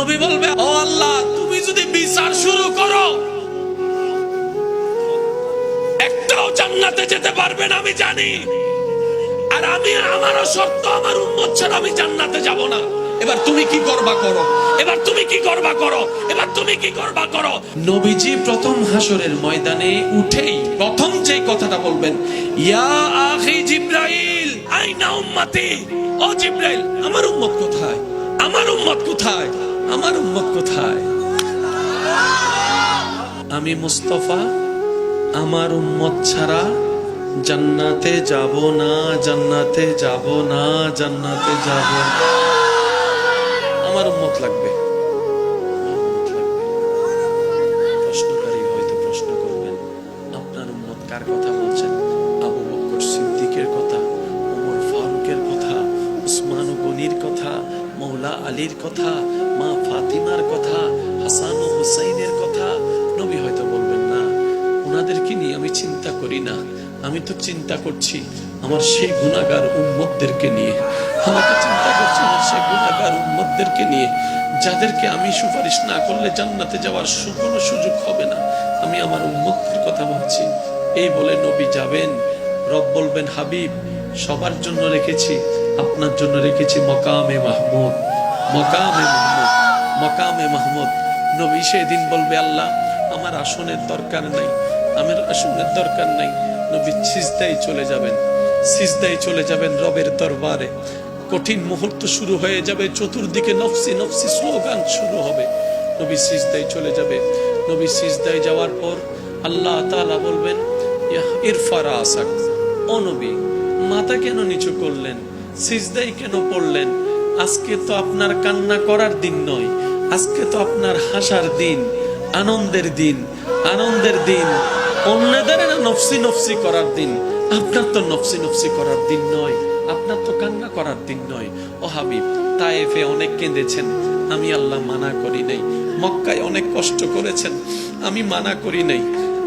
নবী বলবে, ও আল্লাহ, তুমি যদি বিচার শুরু করো, একটাও জান্নাতে যেতে পারবে না আমি জানি। আর আমি, আমারও শর্ত, আমার উম্মত ছাড়া আমি জান্নাতে যাব না। এবার তুমি কি করবা করো, এবার তুমি কি করবা করো, এবার তুমি কি করবা করো। নবীজি প্রথম হাসরের ময়দানে উঠেই প্রথম যে কথাটা বলবেন, ইয়া আখি জিবরাইল আইনা উম্মতি। ও জিবরাইল, আমার উম্মত কোথায়, আমার উম্মত কোথায়, আমার উম্মত কোথায়? আমি মুস্তাফা আমার উম্মত ছাড়া জান্নাতে যাব না, জান্নাতে যাব না, জান্নাতে যাব না। আমার উম্মত লাগবে। প্রশ্নকারী হয়তো প্রশ্ন করবেন, আপনার উম্মত কার কথা বলছেন? আবু বকর সিদ্দিকের কথা, ওমর ফারুকের কথা, উসমান গনির কথা, মৌলা আলীর কথা, মা ফাতিমার কথা, হাসান ও হুসাইনের কথা। নবী হয়তো বলবেন, না, ওনাদেরকে নিয়ে আমি চিন্তা করি না, আমি তো চিন্তা করছি আমার সেই গুনাহগার উম্মতদেরকে নিয়ে। আমি তো চিন্তা করছি আমার সেই গুনাহগার উম্মতদেরকে নিয়ে, যাদেরকে আমি সুপারিশ না করলে জান্নাতে যাওয়ার কোনো সুযোগ হবে না। আমি আমার উম্মতদের কথা ভাবছি। এই বলে নবী যাবেন। রব বলবেন, হাবিব, সবার জন্য রেখেছি, আপনার জন্য রেখেছি মকামে মাহমুদ, মকামে মাহমুদ, মকামে মাহমুদ। নবী সেদিন বলবে, আল্লাহ, আমার আসনের দরকার নাই, আমার আসনের দরকার নাই। নবী সিজদায় চলে যাবেন, সিজদায় চলে যাবেন রবের দরবারে। কঠিন মুহূর্ত শুরু হয়ে যাবে, চতুর্দিকে নফসি নফসি স্লোগান শুরু হবে। নবী সিজদায় চলে যাবে। নবী সিজদায় যাওয়ার পর আল্লাহ তাআলা বলবেন, ইরফা রাসাক। ও নবী, মাথা কেন নিচু করলেন, সিজদায় কেন পড়লেন? আজকে তো আপনার কান্না করার দিন নয়, আজকে তো আপনার হাসার দিন, আনন্দের দিন, আনন্দের দিন। অন্যদের নফসি নফসি করার দিন, আপনার তো নফসি নফসি করার দিন নয়, আপনার তো কান্না করার দিন নয়। ও হাবিব, তায়েফে অনেক কেঁদেছেন, আমি আল্লাহ মানা করি নাই। মক্কায় অনেক কষ্ট করেছেন, আমি মানা করি নাই।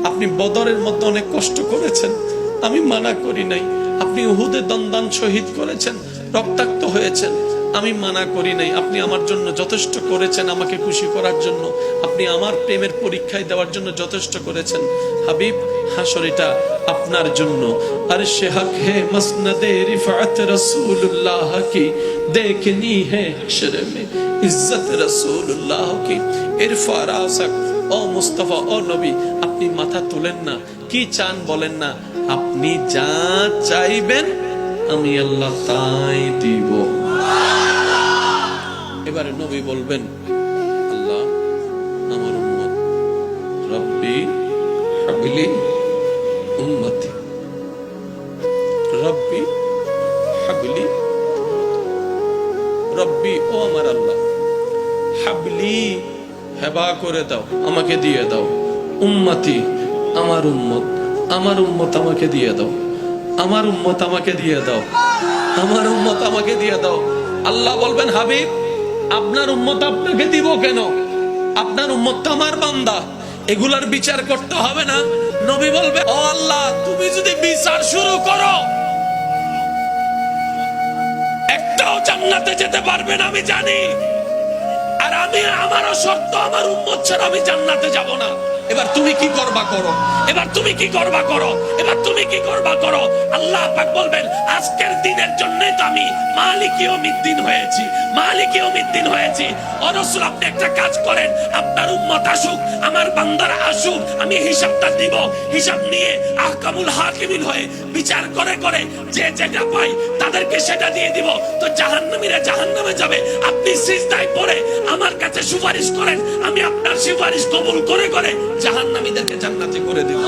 আপনি বদরের মধ্যে অনেক কষ্ট করেছেন, আমি মানা করি নাই। আপনি উহুদে দন্দান শহীদ করেছেন, রক্তাক্ত হয়েছেন, আমি মানা করি নাই। আপনি আমার জন্য যথেষ্ট করেছেন, আমাকে খুশি করার জন্য, আপনি আমার প্রেমের পরীক্ষায় দেওয়ার জন্য যথেষ্ট করেছেন। হাবিব, হাসর এটা আপনার জন্য। আর সে হক হে মসনদে রিফাত রাসূলুল্লাহ কি, দেখনি হে হাশর মে ইজ্জত রাসূলুল্লাহ কি। ইরফা রাসাক। ও মুস্তাফা, ও নবী, আপনি মাথা তুলেন না, কি চান বলেন না, আপনি যা চাইবেন আমি আল্লাহ তাই দিব। এবারে নবী বলবেন, আল্লাহ, আমার উম্মত, রব্বি হাবলি উম্মতি, রব্বি হাবলি, রব্বি, ও আমার আল্লাহ, হাবলি, হেবা করে দাও, আমাকে দিয়ে দাও, উম্মতি, আমার উম্মত, আমার উম্মত আমাকে দিয়ে দাও, আমার উম্মত আমাকে দিয়ে দাও, আমার উম্মত আমাকে দিয়ে দাও। আল্লাহ বলবেন, হাবিব, আপনার উম্মত আপনাকে দিব কেন? আপনার উম্মত তো আমার বান্দা, এগুলার বিচার করতে হবে না। নবী বলবে, ও আল্লাহ, তুমি যদি বিচার শুরু করো, একটাও জান্নাতে যেতে পারবে না আমি জানি। আর আমি, আমারও শর্ত, আমার উম্মত ছাড়া আমি জান্নাতে যাব না। এবার তুমি কি করবা করো, এবার তুমি কি করবা করো, এবার তুমি কি করবা করো। আল্লাহ পাক বলবেন, আজকের দিনের জন্যই তো আমি মালিক ইয়াউমিদ্দিন হয়েছি, মালিক ইয়াউমিদ্দিন হয়েছি। ও রাসূল, আপনি একটা কাজ করেন, আপনার উম্মত আসুক, আমার বান্দারা আসুক, আমি হিসাবটা দিব। হিসাব নিয়ে আহকামুল হাকিমিন হয়ে বিচার করে করে যে যেটা পাই তাদেরকে সেটা দিয়ে দিব। তো জাহান্নামীরা জাহান্নামে যাবে, আপনি সিজদায় পড়ে আমার কাছে সুপারিশ করেন, আমি আপনার সুপারিশ কবুল করে করে জাহান্নামীদেরকে জান্নাতে করে দেব।